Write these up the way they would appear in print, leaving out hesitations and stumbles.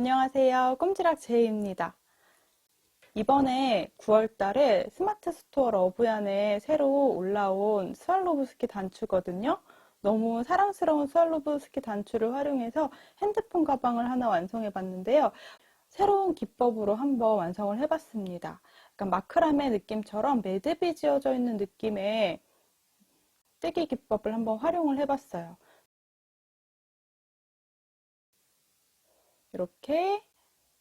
안녕하세요. 꼼지락 제이입니다. 이번에 9월 달에 스마트 스토어 러브얀에 새로 올라온 스왈로브스키 단추거든요. 너무 사랑스러운 스왈로브스키 단추를 활용해서 핸드폰 가방을 하나 완성해 봤는데요. 새로운 기법으로 한번 완성을 해봤습니다. 약간 마크라메 느낌처럼 매듭이 지어져 있는 느낌의 뜨기 기법을 한번 활용을 해봤어요. 이렇게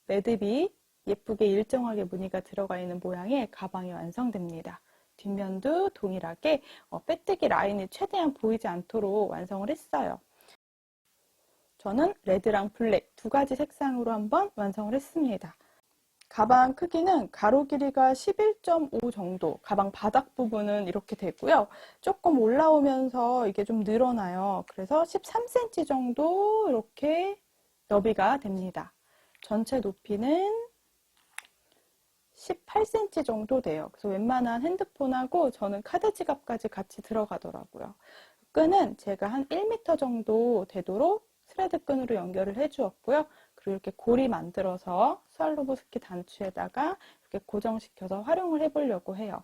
매듭이 예쁘게 일정하게 무늬가 들어가 있는 모양의 가방이 완성됩니다. 뒷면도 동일하게 빼뜨기 라인이 최대한 보이지 않도록 완성을 했어요. 저는 레드랑 블랙 두 가지 색상으로 한번 완성을 했습니다. 가방 크기는 가로 길이가 11.5 정도, 가방 바닥 부분은 이렇게 되고요. 조금 올라오면서 이게 좀 늘어나요. 그래서 13cm 정도 이렇게 너비가 됩니다. 전체 높이는 18cm 정도 돼요. 그래서 웬만한 핸드폰하고 저는 카드 지갑까지 같이 들어가더라고요. 끈은 제가 한 1m 정도 되도록 스레드 끈으로 연결을 해 주었고요. 그리고 이렇게 고리 만들어서 스왈로브스키 단추에다가 이렇게 고정시켜서 활용을 해보려고 해요.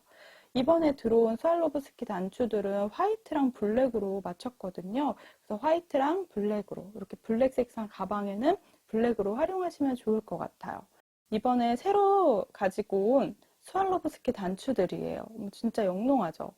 이번에 들어온 스왈로브스키 단추들은 화이트랑 블랙으로 맞췄거든요. 그래서 화이트랑 블랙으로, 이렇게 블랙 색상 가방에는 블랙으로 활용하시면 좋을 것 같아요. 이번에 새로 가지고 온 스왈로브스키 단추들이에요. 진짜 영롱하죠?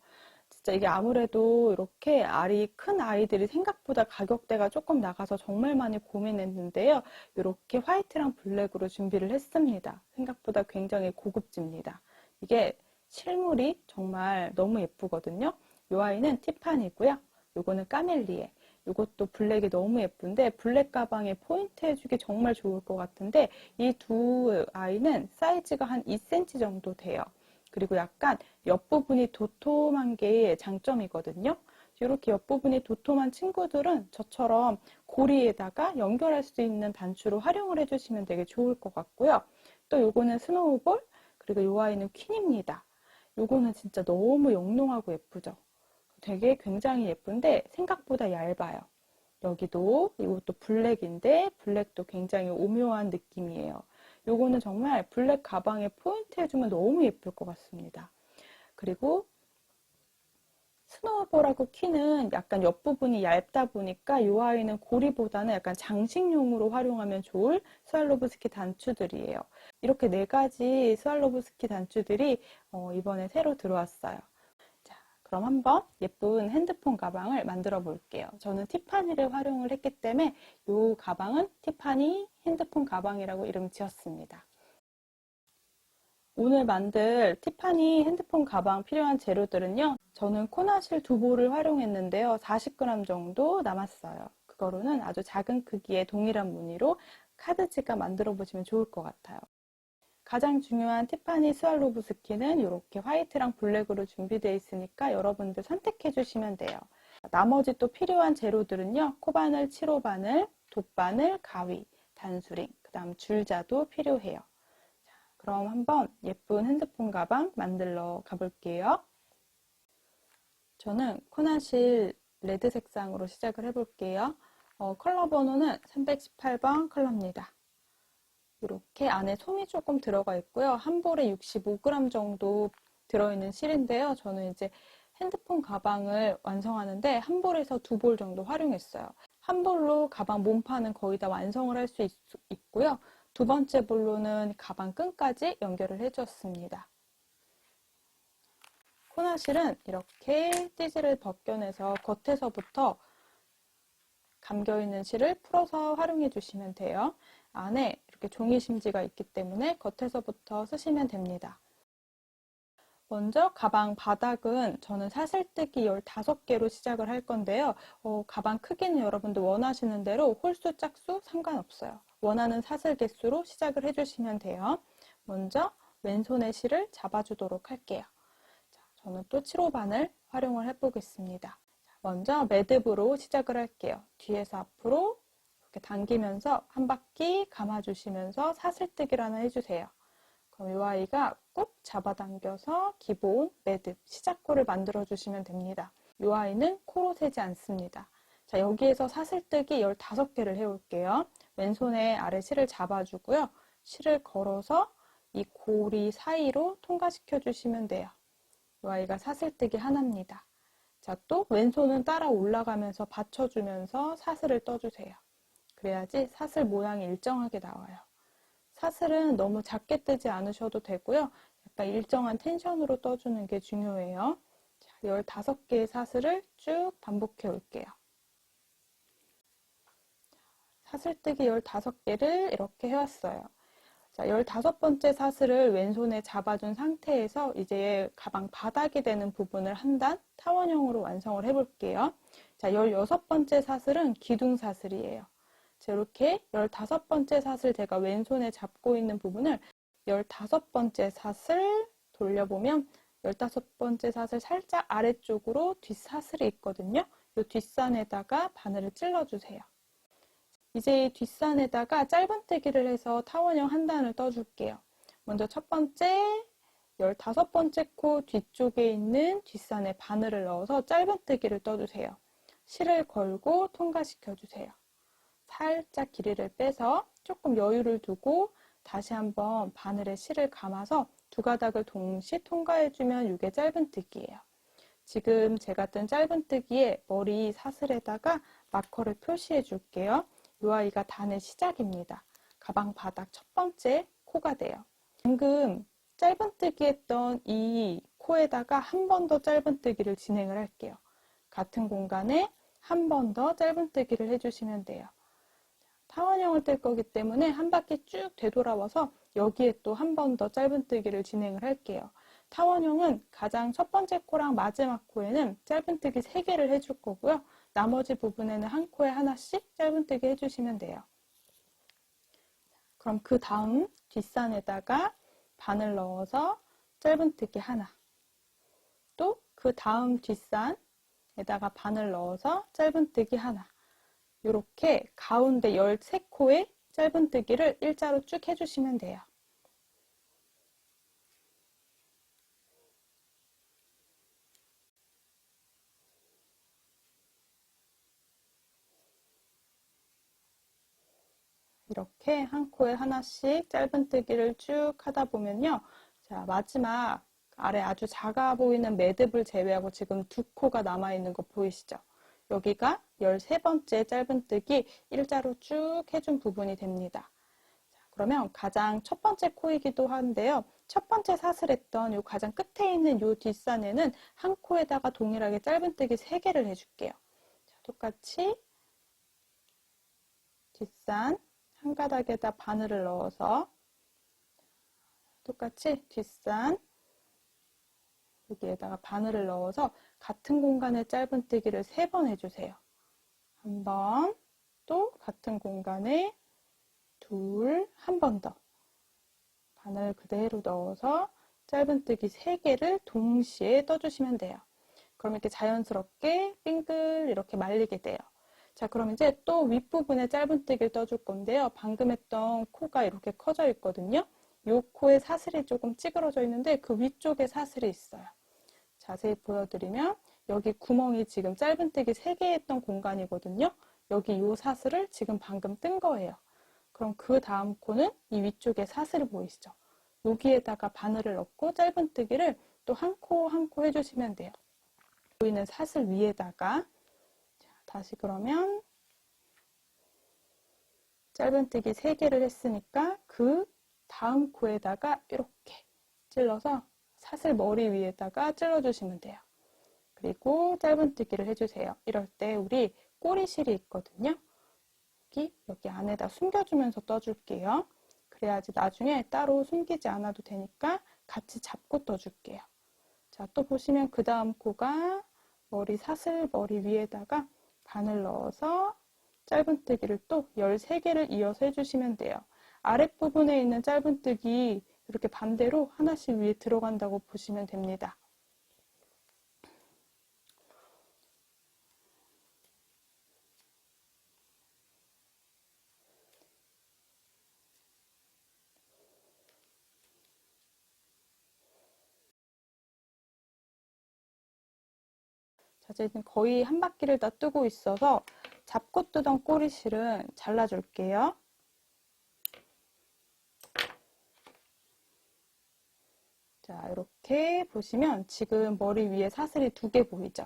진짜 이게 아무래도 이렇게 알이 큰 아이들이 생각보다 가격대가 조금 나가서 정말 많이 고민했는데요. 이렇게 화이트랑 블랙으로 준비를 했습니다. 생각보다 굉장히 고급집니다. 이게 실물이 정말 너무 예쁘거든요. 이 아이는 티파니고요. 요거는 까멜리에. 이것도 블랙이 너무 예쁜데 블랙 가방에 포인트 해주기 정말 좋을 것 같은데 이 두 아이는 사이즈가 한 2cm 정도 돼요. 그리고 약간 옆부분이 도톰한 게 장점이거든요. 이렇게 옆부분이 도톰한 친구들은 저처럼 고리에다가 연결할 수 있는 단추로 활용을 해주시면 되게 좋을 것 같고요. 또 요거는 스노우볼, 그리고 요 아이는 퀸입니다. 요거는 진짜 너무 영롱하고 예쁘죠. 되게 굉장히 예쁜데 생각보다 얇아요. 여기도 이것도 블랙인데 블랙도 굉장히 오묘한 느낌이에요. 요거는 정말 블랙 가방에 포인트 해주면 너무 예쁠 것 같습니다. 그리고 스노우볼하고 키는 약간 옆부분이 얇다 보니까 이 아이는 고리보다는 약간 장식용으로 활용하면 좋을 스왈로브스키 단추들이에요. 이렇게 네 가지 스왈로브스키 단추들이 이번에 새로 들어왔어요. 그럼 한번 예쁜 핸드폰 가방을 만들어 볼게요. 저는 티파니를 활용을 했기 때문에 이 가방은 티파니 핸드폰 가방이라고 이름 지었습니다. 오늘 만들 티파니 핸드폰 가방 필요한 재료들은요. 저는 코나실 두 볼을 활용했는데요. 40g 정도 남았어요. 그거로는 아주 작은 크기의 동일한 무늬로 카드 지갑 만들어 보시면 좋을 것 같아요. 가장 중요한 티파니 스왈로브스키는 이렇게 화이트랑 블랙으로 준비되어 있으니까 여러분들 선택해 주시면 돼요. 나머지 또 필요한 재료들은요. 코바늘, 7호 바늘, 돗바늘, 가위, 단수링, 그 다음 줄자도 필요해요. 자, 그럼 한번 예쁜 핸드폰 가방 만들러 가볼게요. 저는 코나실 레드 색상으로 시작을 해볼게요. 컬러 번호는 318번 컬러입니다. 이렇게 안에 솜이 조금 들어가 있고요. 한 볼에 65g 정도 들어있는 실인데요. 저는 이제 핸드폰 가방을 완성하는데 한 볼에서 두 볼 정도 활용했어요. 한 볼로 가방 몸판은 거의 다 완성을 할 수 있고요. 두 번째 볼로는 가방 끈까지 연결을 해주었습니다. 코나실은 이렇게 띠지를 벗겨내서 겉에서부터 감겨있는 실을 풀어서 활용해 주시면 돼요. 안에 이렇게 종이 심지가 있기 때문에 겉에서부터 쓰시면 됩니다. 먼저 가방 바닥은 저는 사슬뜨기 15개로 시작을 할 건데요. 가방 크기는 여러분들 원하시는 대로 홀수 짝수 상관없어요. 원하는 사슬 개수로 시작을 해주시면 돼요. 먼저 왼손의 실을 잡아주도록 할게요. 자, 저는 또 7호 바늘 활용을 해보겠습니다. 먼저 매듭으로 시작을 할게요. 뒤에서 앞으로 이렇게 당기면서 한 바퀴 감아주시면서 사슬뜨기를 하나 해주세요. 그럼 이 아이가 꾹 잡아당겨서 기본 매듭 시작코를 만들어 주시면 됩니다. 이 아이는 코로 세지 않습니다. 자, 여기에서 사슬뜨기 15개를 해올게요. 왼손에 아래 실을 잡아주고요. 실을 걸어서 이 고리 사이로 통과시켜 주시면 돼요. 이 아이가 사슬뜨기 하나입니다. 자, 또 왼손은 따라 올라가면서 받쳐주면서 사슬을 떠주세요. 그래야지 사슬 모양이 일정하게 나와요. 사슬은 너무 작게 뜨지 않으셔도 되고요. 약간 일정한 텐션으로 떠주는 게 중요해요. 자, 15개의 사슬을 쭉 반복해 올게요. 사슬뜨기 15개를 이렇게 해왔어요. 자, 15번째 사슬을 왼손에 잡아준 상태에서 이제 가방 바닥이 되는 부분을 한 단 타원형으로 완성을 해볼게요. 자, 16번째 사슬은 기둥사슬이에요. 자, 이렇게 15번째 사슬 제가 왼손에 잡고 있는 부분을 15번째 사슬 돌려보면 15번째 사슬 살짝 아래쪽으로 뒷사슬이 있거든요. 이 뒷산에다가 바늘을 찔러주세요. 이제 이 뒷산에다가 짧은뜨기를 해서 타원형 한 단을 떠줄게요. 먼저 첫 번째 15번째 코 뒤쪽에 있는 뒷산에 바늘을 넣어서 짧은뜨기를 떠주세요. 실을 걸고 통과시켜주세요. 살짝 길이를 빼서 조금 여유를 두고 다시 한번 바늘에 실을 감아서 두 가닥을 동시에 통과해주면 이게 짧은뜨기예요. 지금 제가 뜬 짧은뜨기에 머리 사슬에다가 마커를 표시해 줄게요. 이 아이가 단의 시작입니다. 가방 바닥 첫 번째 코가 돼요. 방금 짧은뜨기 했던 이 코에다가 한 번 더 짧은뜨기를 진행을 할게요. 같은 공간에 한 번 더 짧은뜨기를 해주시면 돼요. 타원형을 뜰 거기 때문에 한 바퀴 쭉 되돌아와서 여기에 또 한 번 더 짧은뜨기를 진행을 할게요. 타원형은 가장 첫 번째 코랑 마지막 코에는 짧은뜨기 3개를 해줄 거고요. 나머지 부분에는 한 코에 하나씩 짧은뜨기 해주시면 돼요. 그럼 그 다음 뒷산에다가 바늘 넣어서 짧은뜨기 하나, 또 그 다음 뒷산에다가 바늘 넣어서 짧은뜨기 하나, 이렇게 가운데 13코의 짧은뜨기를 일자로 쭉 해주시면 돼요. 이렇게 한 코에 하나씩 짧은뜨기를 쭉 하다 보면요. 자, 마지막 아래 아주 작아 보이는 매듭을 제외하고 지금 2코가 남아있는 거 보이시죠? 여기가 13번째 짧은뜨기 일자로 쭉 해준 부분이 됩니다. 자, 그러면 가장 첫 번째 코이기도 한데요. 첫 번째 사슬했던 요 가장 끝에 있는 요 뒷산에는 한 코에다가 동일하게 짧은뜨기 3개를 해줄게요. 자, 똑같이 뒷산 한 가닥에다 바늘을 넣어서 똑같이 뒷산 여기에다가 바늘을 넣어서 같은 공간에 짧은뜨기를 3번 해주세요. 한 번, 또 같은 공간에 둘, 한 번 더. 바늘 그대로 넣어서 짧은뜨기 3개를 동시에 떠주시면 돼요. 그럼 이렇게 자연스럽게 빙글 이렇게 말리게 돼요. 자, 그럼 이제 또 윗부분에 짧은뜨기를 떠줄 건데요. 방금 했던 코가 이렇게 커져 있거든요. 이 코에 사슬이 조금 찌그러져 있는데 그 위쪽에 사슬이 있어요. 자세히 보여드리면 여기 구멍이 지금 짧은뜨기 3개 했던 공간이거든요. 여기 이 사슬을 지금 방금 뜬 거예요. 그럼 그 다음 코는 이 위쪽에 사슬이 보이시죠? 여기에다가 바늘을 넣고 짧은뜨기를 또 한 코 한 코 해주시면 돼요. 보이는 사슬 위에다가 자, 다시 그러면 짧은뜨기 3개를 했으니까 그 다음 코에다가 이렇게 찔러서 사슬 머리 위에다가 찔러주시면 돼요. 그리고 짧은뜨기를 해주세요. 이럴 때 우리 꼬리실이 있거든요. 여기 안에다 숨겨주면서 떠줄게요. 그래야지 나중에 따로 숨기지 않아도 되니까 같이 잡고 떠줄게요. 자, 또 보시면 그 다음 코가 사슬 머리 위에다가 바늘 넣어서 짧은뜨기를 또 13개를 이어서 해주시면 돼요. 아랫부분에 있는 짧은뜨기 이렇게 반대로 하나씩 위에 들어간다고 보시면 됩니다. 자, 이제 거의 한 바퀴를 다 뜨고 있어서 잡고 뜨던 꼬리실은 잘라줄게요. 자, 이렇게 보시면 지금 머리 위에 사슬이 2개 보이죠?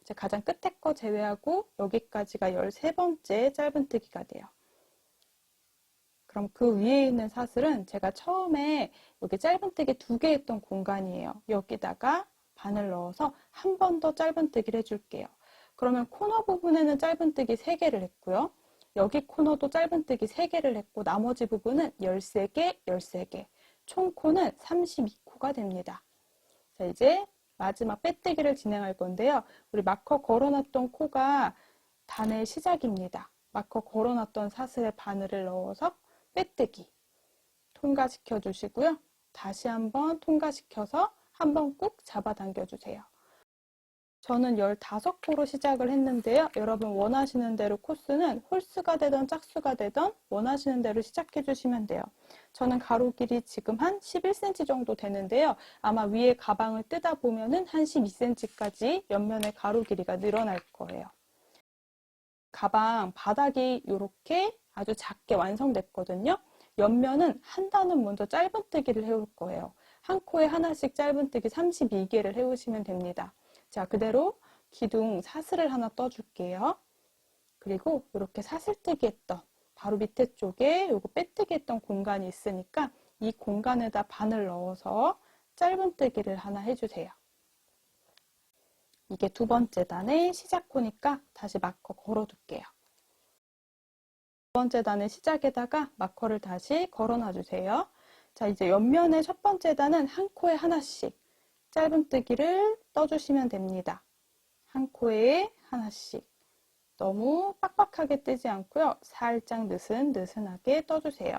이제 가장 끝에 거 제외하고 여기까지가 13번째 짧은뜨기가 돼요. 그럼 그 위에 있는 사슬은 제가 처음에 여기 짧은뜨기 2개 했던 공간이에요. 여기다가 바늘 넣어서 한 번 더 짧은뜨기를 해줄게요. 그러면 코너 부분에는 짧은뜨기 3개를 했고요. 여기 코너도 짧은뜨기 3개를 했고 나머지 부분은 13개, 13개. 총 코는 32코가 됩니다. 자, 이제 마지막 빼뜨기를 진행할 건데요. 우리 마커 걸어놨던 코가 단의 시작입니다. 마커 걸어놨던 사슬에 바늘을 넣어서 빼뜨기 통과시켜 주시고요. 다시 한번 통과시켜서 한번 꾹 잡아당겨 주세요. 저는 15코로 시작을 했는데요. 여러분 원하시는 대로 코스는 홀수가 되던 짝수가 되던 원하시는 대로 시작해 주시면 돼요. 저는 가로 길이 지금 한 11cm 정도 되는데요. 아마 위에 가방을 뜯다 보면은 한 12cm까지 옆면의 가로 길이가 늘어날 거예요. 가방 바닥이 이렇게 아주 작게 완성됐거든요. 옆면은 한 단은 먼저 짧은뜨기를 해올 거예요. 한 코에 하나씩 짧은뜨기 32개를 해오시면 됩니다. 자, 그대로 기둥 사슬을 하나 떠줄게요. 그리고 이렇게 사슬뜨기 했던 바로 밑에 쪽에 요거 빼뜨기 했던 공간이 있으니까 이 공간에다 바늘 넣어서 짧은뜨기를 하나 해주세요. 이게 2번째 단의 시작 코니까 다시 마커 걸어둘게요. 2번째 단의 시작에다가 마커를 다시 걸어놔 주세요. 자, 이제 옆면의 첫 번째 단은 한 코에 하나씩 짧은뜨기를 떠주시면 됩니다. 한 코에 하나씩. 너무 빡빡하게 뜨지 않고요. 살짝 느슨느슨하게 떠주세요.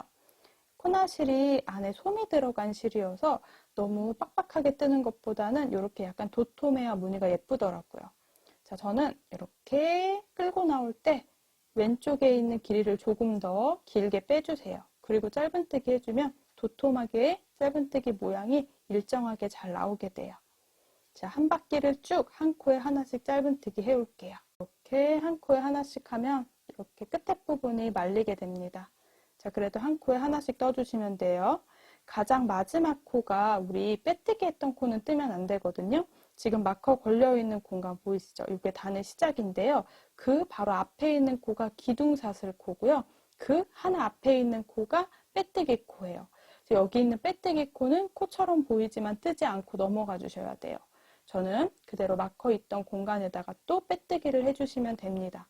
코나실이 안에 솜이 들어간 실이어서 너무 빡빡하게 뜨는 것보다는 이렇게 약간 도톰해야 무늬가 예쁘더라고요. 자, 저는 이렇게 끌고 나올 때 왼쪽에 있는 길이를 조금 더 길게 빼주세요. 그리고 짧은뜨기 해주면 도톰하게 짧은뜨기 모양이 일정하게 잘 나오게 돼요. 자, 한 바퀴를 쭉 한 코에 하나씩 짧은뜨기 해올게요. 이렇게 한 코에 하나씩 하면 이렇게 끝에 부분이 말리게 됩니다. 자, 그래도 한 코에 하나씩 떠주시면 돼요. 가장 마지막 코가 우리 빼뜨기 했던 코는 뜨면 안 되거든요. 지금 마커 걸려있는 공간 보이시죠? 이게 단의 시작인데요. 그 바로 앞에 있는 코가 기둥사슬 코고요. 그 하나 앞에 있는 코가 빼뜨기 코예요. 여기 있는 빼뜨기 코는 코처럼 보이지만 뜨지 않고 넘어가 주셔야 돼요. 저는 그대로 마커 있던 공간에다가 또 빼뜨기를 해주시면 됩니다.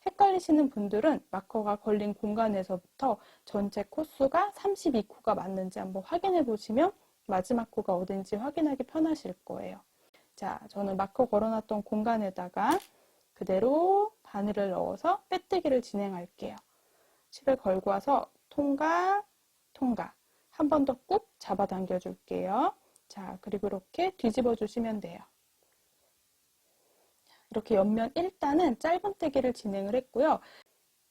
헷갈리시는 분들은 마커가 걸린 공간에서부터 전체 코수가 32코가 맞는지 한번 확인해 보시면 마지막 코가 어딘지 확인하기 편하실 거예요. 자, 저는 마커 걸어놨던 공간에다가 그대로 바늘을 넣어서 빼뜨기를 진행할게요. 실을 걸고 와서 통과, 통과. 한 번 더 꾹 잡아당겨 줄게요. 자, 그리고 이렇게 뒤집어 주시면 돼요. 이렇게 옆면 1단은 짧은뜨기를 진행을 했고요.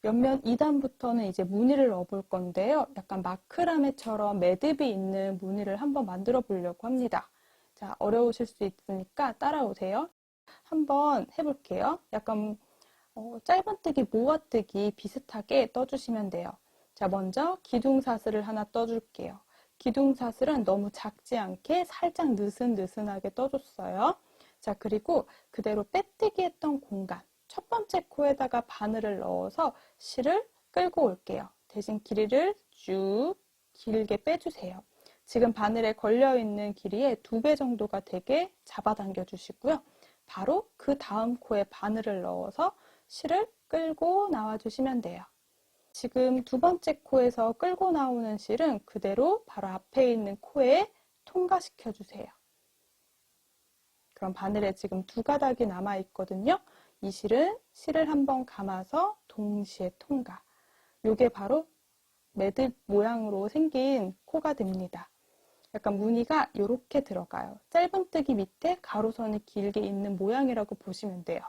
옆면 2단부터는 이제 무늬를 넣어 볼 건데요. 약간 마크라메처럼 매듭이 있는 무늬를 한번 만들어 보려고 합니다. 자, 어려우실 수 있으니까 따라오세요. 한번 해볼게요. 약간 짧은뜨기, 모아뜨기 비슷하게 떠주시면 돼요. 자, 먼저 기둥사슬을 하나 떠줄게요. 기둥사슬은 너무 작지 않게 살짝 느슨느슨하게 떠줬어요. 자, 그리고 그대로 빼뜨기 했던 공간, 첫 번째 코에다가 바늘을 넣어서 실을 끌고 올게요. 대신 길이를 쭉 길게 빼주세요. 지금 바늘에 걸려있는 길이의 2배 정도가 되게 잡아당겨 주시고요. 바로 그 다음 코에 바늘을 넣어서 실을 끌고 나와 주시면 돼요. 지금 2번째 코에서 끌고 나오는 실은 그대로 바로 앞에 있는 코에 통과시켜 주세요. 그럼 바늘에 지금 2가닥이 남아 있거든요. 이 실은 실을 한번 감아서 동시에 통과. 이게 바로 매듭 모양으로 생긴 코가 됩니다. 약간 무늬가 이렇게 들어가요. 짧은뜨기 밑에 가로선이 길게 있는 모양이라고 보시면 돼요.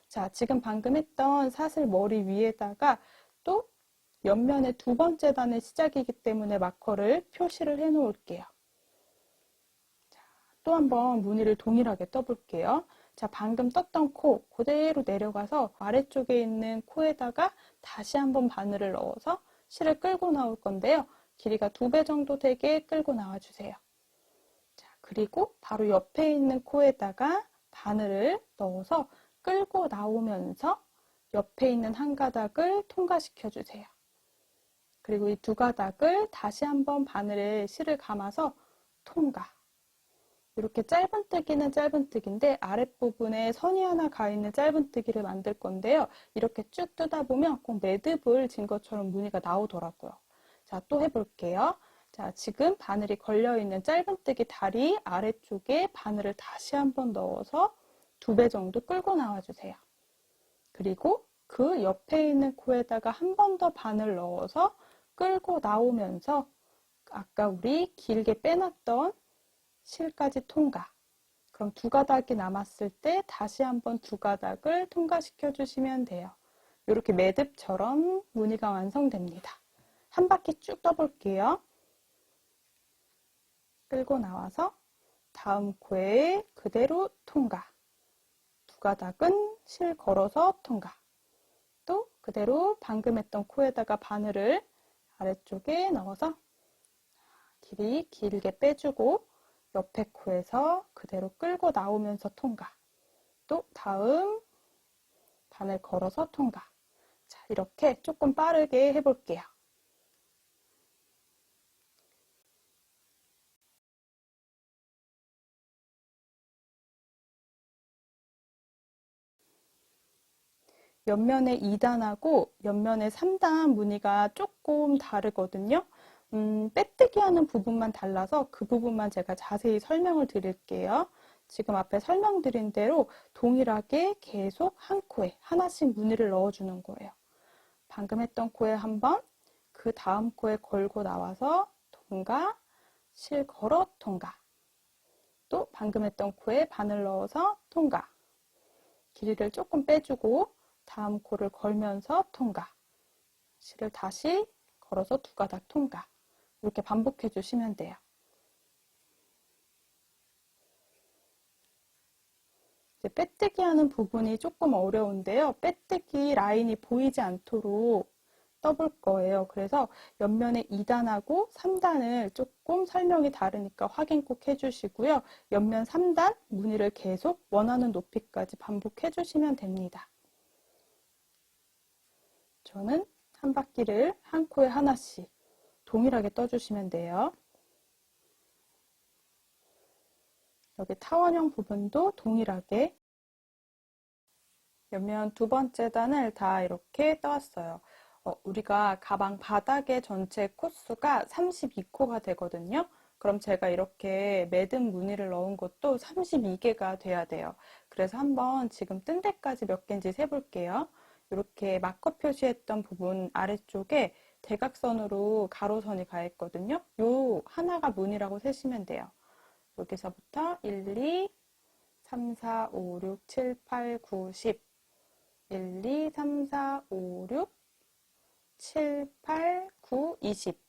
자, 지금 방금 했던 사슬 머리 위에다가 또 옆면의 2번째 단의 시작이기 때문에 마커를 표시를 해 놓을게요. 자, 또 한번 무늬를 동일하게 떠볼게요. 자, 방금 떴던 코 그대로 내려가서 아래쪽에 있는 코에다가 다시 한번 바늘을 넣어서 실을 끌고 나올 건데요. 길이가 2배 정도 되게 끌고 나와주세요. 자, 그리고 바로 옆에 있는 코에다가 바늘을 넣어서 끌고 나오면서 옆에 있는 한 가닥을 통과시켜 주세요. 그리고 이 2가닥을 다시 한번 바늘에 실을 감아서 통과. 이렇게 짧은뜨기는 짧은뜨기인데 아랫부분에 선이 하나 가 있는 짧은뜨기를 만들 건데요. 이렇게 쭉 뜨다 보면 꼭 매듭을 진 것처럼 무늬가 나오더라고요. 자, 또 해볼게요. 자, 지금 바늘이 걸려있는 짧은뜨기 다리 아래쪽에 바늘을 다시 한번 넣어서 2배 정도 끌고 나와주세요. 그리고 그 옆에 있는 코에다가 한 번 더 바늘 넣어서 끌고 나오면서 아까 우리 길게 빼놨던 실까지 통과. 그럼 2가닥이 남았을 때 다시 한번 2가닥을 통과시켜 주시면 돼요. 이렇게 매듭처럼 무늬가 완성됩니다. 한 바퀴 쭉 떠볼게요. 끌고 나와서 다음 코에 그대로 통과. 2가닥은 실 걸어서 통과. 또 그대로 방금 했던 코에다가 바늘을 아래쪽에 넣어서 길이 길게 빼주고 옆에 코에서 그대로 끌고 나오면서 통과. 또 다음 바늘 걸어서 통과. 자, 이렇게 조금 빠르게 해볼게요. 옆면의 2단하고 옆면의 3단 무늬가 조금 다르거든요. 빼뜨기 하는 부분만 달라서 그 부분만 제가 자세히 설명을 드릴게요. 지금 앞에 설명드린 대로 동일하게 계속 한 코에 하나씩 무늬를 넣어주는 거예요. 방금 했던 코에 한 번, 그 다음 코에 걸고 나와서 통과, 실 걸어 통과. 또 방금 했던 코에 바늘 넣어서 통과. 길이를 조금 빼주고 다음 코를 걸면서 통과. 실을 다시 걸어서 2가닥 통과. 이렇게 반복해 주시면 돼요. 이제 빼뜨기 하는 부분이 조금 어려운데요. 빼뜨기 라인이 보이지 않도록 떠볼 거예요. 그래서 옆면의 2단하고 3단을 조금 설명이 다르니까 확인 꼭 해주시고요. 옆면 3단 무늬를 계속 원하는 높이까지 반복해 주시면 됩니다. 저는 한 바퀴를 한 코에 하나씩 동일하게 떠주시면 돼요. 여기 타원형 부분도 동일하게 옆면 2번째 단을 다 이렇게 떠왔어요. 우리가 가방 바닥의 전체 코수가 32코가 되거든요. 그럼 제가 이렇게 매듭 무늬를 넣은 것도 32개가 돼야 돼요. 그래서 한번 지금 뜬 데까지 몇 개인지 세볼게요. 이렇게 마커 표시했던 부분 아래쪽에 대각선으로 가로선이 가 있거든요. 요 하나가 무늬라고 세시면 돼요. 여기서부터 1, 2, 3, 4, 5, 6, 7, 8, 9, 10 1, 2, 3, 4, 5, 6, 7, 8, 9, 20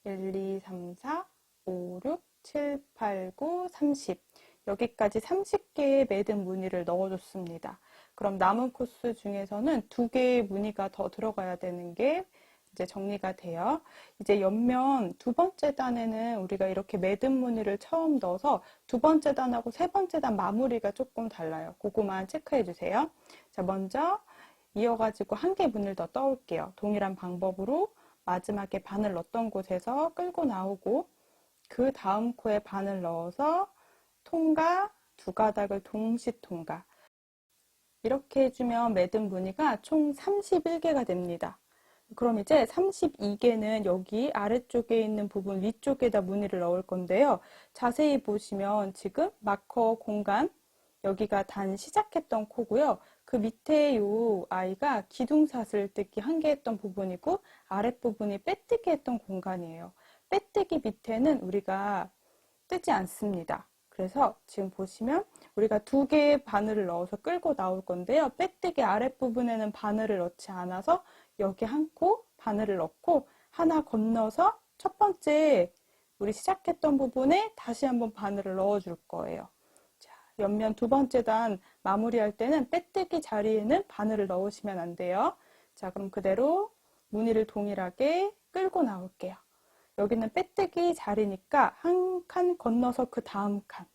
1, 2, 3, 4, 5, 6, 7, 8, 9, 30 여기까지 30개의 매듭 무늬를 넣어줬습니다. 그럼 남은 코스 중에서는 2개의 무늬가 더 들어가야 되는 게 이제 정리가 돼요. 이제 옆면 2번째 단에는 우리가 이렇게 매듭 무늬를 처음 넣어서 2번째 단하고 3번째 단 마무리가 조금 달라요. 그거만 체크해 주세요. 자, 먼저 이어가지고 한 개 무늬를 더 떠올게요. 동일한 방법으로 마지막에 바늘 넣었던 곳에서 끌고 나오고 그 다음 코에 바늘 넣어서 통과, 2가닥을 동시 통과. 이렇게 해주면 매듭 무늬가 총 31개가 됩니다. 그럼 이제 32개는 여기 아래쪽에 있는 부분 위쪽에다 무늬를 넣을 건데요. 자세히 보시면 지금 마커 공간, 여기가 단 시작했던 코고요. 그 밑에 요 아이가 기둥사슬 뜯기 한 개 했던 부분이고 아랫부분이 빼뜨기 했던 공간이에요. 빼뜨기 밑에는 우리가 뜨지 않습니다. 그래서 지금 보시면 우리가 2개의 바늘을 넣어서 끌고 나올 건데요. 빼뜨기 아랫부분에는 바늘을 넣지 않아서 여기 한 코 바늘을 넣고 하나 건너서 첫 번째 우리 시작했던 부분에 다시 한번 바늘을 넣어 줄 거예요. 자, 옆면 두 번째 단 마무리할 때는 빼뜨기 자리에는 바늘을 넣으시면 안 돼요. 자, 그럼 그대로 무늬를 동일하게 끌고 나올게요. 여기는 빼뜨기 자리니까 한 칸 건너서 그 다음 칸,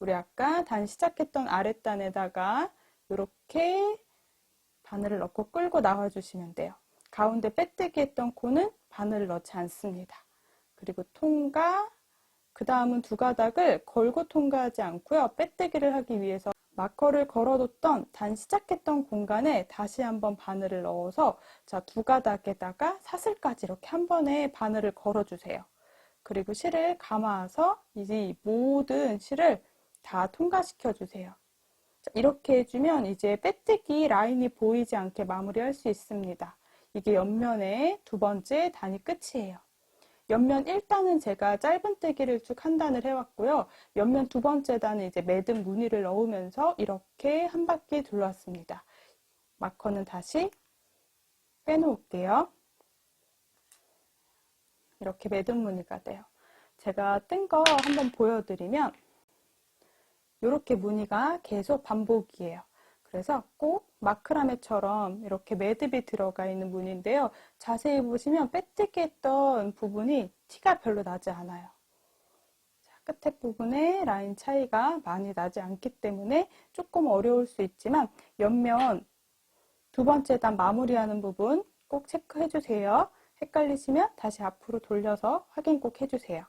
우리 아까 단 시작했던 아랫단에다가 이렇게 바늘을 넣고 끌고 나와 주시면 돼요. 가운데 빼뜨기 했던 코는 바늘을 넣지 않습니다. 그리고 통과, 그 다음은 두 가닥을 걸고 통과하지 않고요. 빼뜨기를 하기 위해서 마커를 걸어뒀던 단 시작했던 공간에 다시 한번 바늘을 넣어서 자, 두 가닥에다가 사슬까지 이렇게 한 번에 바늘을 걸어주세요. 그리고 실을 감아서 이 모든 실을 다 통과시켜 주세요. 자, 이렇게 해주면 이제 빼뜨기 라인이 보이지 않게 마무리할 수 있습니다. 이게 옆면의 두 번째 단이 끝이에요. 옆면 1단은 제가 짧은뜨기를 쭉 한 단을 해왔고요. 옆면 두 번째 단은 이제 매듭 무늬를 넣으면서 이렇게 한 바퀴 둘렀습니다. 마커는 다시 빼놓을게요. 이렇게 매듭 무늬가 돼요. 제가 뜬 거 한번 보여드리면 이렇게 무늬가 계속 반복이에요. 그래서 꼭 마크라메처럼 이렇게 매듭이 들어가 있는 무늬인데요. 자세히 보시면 빼뜨기 했던 부분이 티가 별로 나지 않아요. 자, 끝에 부분에 라인 차이가 많이 나지 않기 때문에 조금 어려울 수 있지만 옆면 두 번째 단 마무리하는 부분 꼭 체크해 주세요. 헷갈리시면 다시 앞으로 돌려서 확인 꼭 해주세요.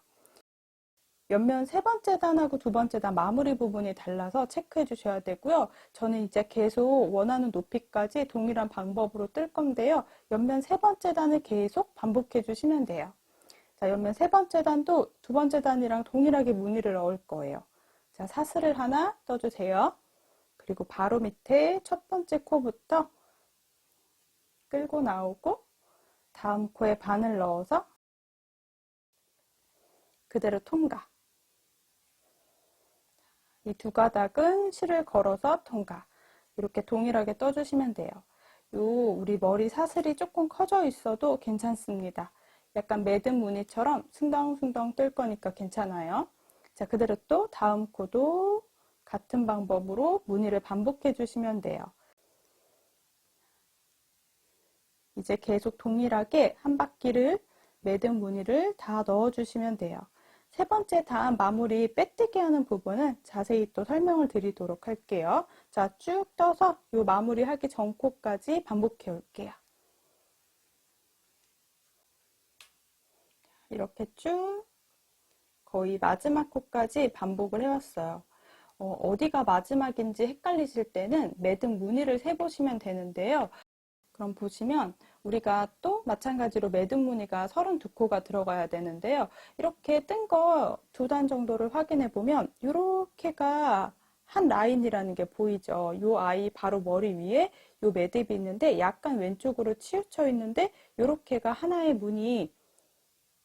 옆면 세 번째 단하고 두 번째 단 마무리 부분이 달라서 체크해 주셔야 되고요. 저는 이제 계속 원하는 높이까지 동일한 방법으로 뜰 건데요. 옆면 세 번째 단을 계속 반복해 주시면 돼요. 자, 옆면 세 번째 단도 두 번째 단이랑 동일하게 무늬를 넣을 거예요. 자, 사슬을 하나 떠주세요. 그리고 바로 밑에 첫 번째 코부터 끌고 나오고 다음 코에 바늘 넣어서 그대로 통과. 이 두 가닥은 실을 걸어서 통과. 이렇게 동일하게 떠주시면 돼요. 우리 머리 사슬이 조금 커져 있어도 괜찮습니다. 약간 매듭 무늬처럼 숭덩숭덩 뜰 거니까 괜찮아요. 자, 그대로 또 다음 코도 같은 방법으로 무늬를 반복해 주시면 돼요. 이제 계속 동일하게 한 바퀴를 매듭 무늬를 다 넣어주시면 돼요. 세 번째 단 마무리 빼뜨기 하는 부분은 자세히 또 설명을 드리도록 할게요. 자, 쭉 떠서 이 마무리 하기 전 코까지 반복해 올게요. 이렇게 쭉 거의 마지막 코까지 반복을 해왔어요. 어디가 마지막인지 헷갈리실 때는 매듭 무늬를 세보시면 되는데요. 그럼 보시면 우리가 또 마찬가지로 매듭 무늬가 32코가 들어가야 되는데요. 이렇게 뜬 거 두 단 정도를 확인해 보면 이렇게가 한 라인이라는 게 보이죠. 이 아이 바로 머리 위에 이 매듭이 있는데 약간 왼쪽으로 치우쳐 있는데 이렇게가 하나의 무늬